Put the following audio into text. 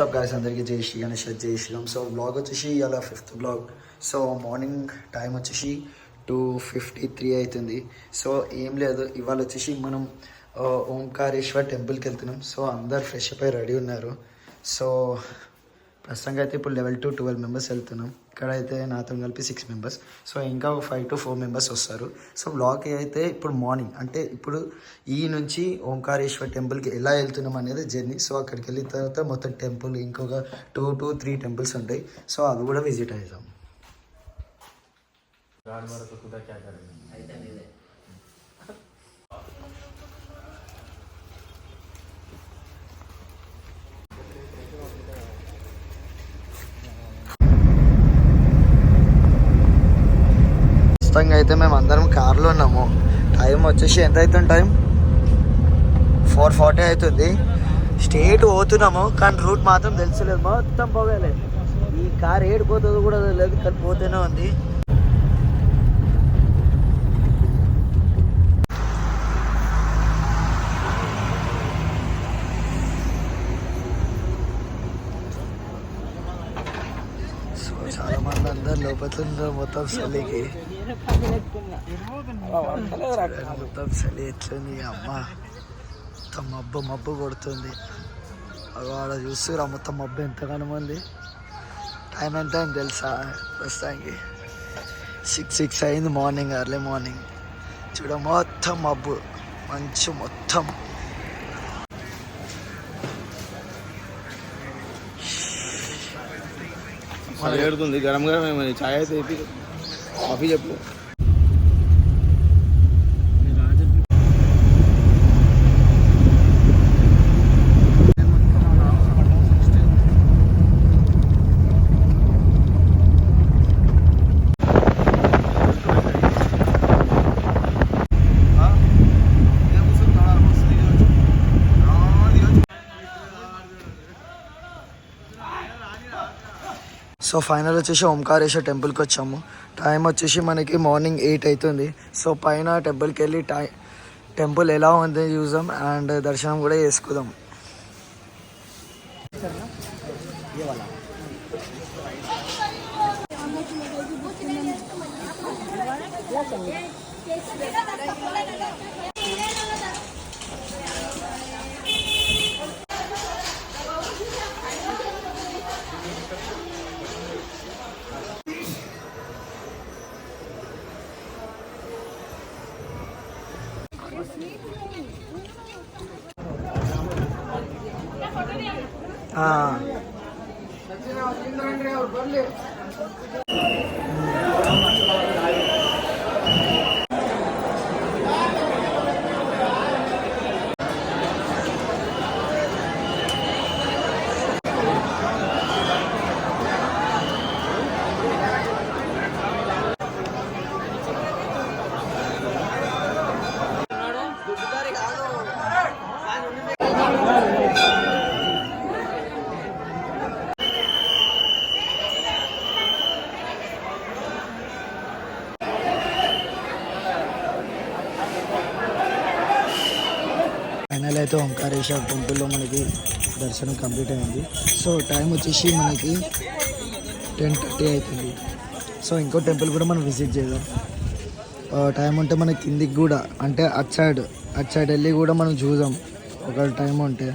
Guys అందరికీ జై శ్రీ గణేష్ జై శ్రీరామ్. సో బ్లాగ్ వచ్చేసి ఇలా 5th blog. So morning time వచ్చేసి 2:53 అవుతుంది. సో ఏం లేదు, ఇవాళ వచ్చేసి మనం ఓంకారేశ్వర్ టెంపుల్కి వెళ్తున్నాం. సో అందరు ఫ్రెష్ అప్ అయి రెడీ ఉన్నారు. సో ప్రస్తుతంగా అయితే ఇప్పుడు 11 to 12 మెంబర్స్ వెళ్తున్నాం. ఇక్కడైతే నాతో కలిపి 6 మెంబర్స్. సో ఇంకా 5 to 4 మెంబర్స్ వస్తారు. సో బ్లాగ్ అయితే ఇప్పుడు మార్నింగ్ అంటే ఇప్పుడు ఈ నుంచి ఓంకారేశ్వర్ టెంపుల్కి ఎలా వెళ్తున్నాం అనేది జర్నీ. సో అక్కడికి వెళ్ళిన తర్వాత మొత్తం టెంపుల్ ఇంకొక 2 to 3 టెంపుల్స్ ఉంటాయి. సో అవి కూడా విజిట్ అవుతాం. ప్రస్తుతంగా అయితే మేము అందరం కార్లో ఉన్నాము. టైం వచ్చేసి ఎంత అవుతుంది? టైం 4:40 అవుతుంది. స్ట్రేట్ పోతున్నాము కానీ రూట్ మాత్రం తెలుసలేదు, మొత్తం పోగలేదు. ఈ కార్ ఏడిపోతుందో కూడా తెలియదు కానీ పోతూనే ఉంది. చాలా మంది అందరు లోపల మొత్తం చలికి మొత్తం చలి ఎట్లుంది అమ్మ, మొత్తం మబ్బు కొడుతుంది. ఆడ చూస్తురా మొత్తం మబ్బు ఎంతగానో ఉంది. టైం ఎంత అని తెలుసా? ప్రస్తుతానికి 6 అయింది మార్నింగ్, ఎర్లీ మార్నింగ్. చూడ మొత్తం మబ్బు మంచు మొత్తం. ఏడుతుంది గరం గరం ఛాయ్ అయితే కాఫీ చెప్పు. సో ఫైనల్ వచ్చేసి ఓంకారేశ్వర్ టెంపుల్కి వచ్చాము. టైం వచ్చేసి మనకి మార్నింగ్ 8 అవుతుంది. సో పైన టెంపుల్కి వెళ్ళి టెంపుల్ ఎలా ఉంది చూద్దాం అండ్ దర్శనం కూడా చేసుకుందాం. ఫైనల్ అయితే ఓంకారేశ్వర్ టెంపుల్లో మనకి దర్శనం కంప్లీట్ అయింది. సో టైం వచ్చేసి మనకి 10:30 అవుతుంది. సో ఇంకో టెంపుల్ కూడా మనం విజిట్ చేద్దాం. టైం ఉంటే మన కిందికి కూడా అంటే అటు సైడ్ వెళ్ళి కూడా మనం చూద్దాం ఒక టైం ఉంటే.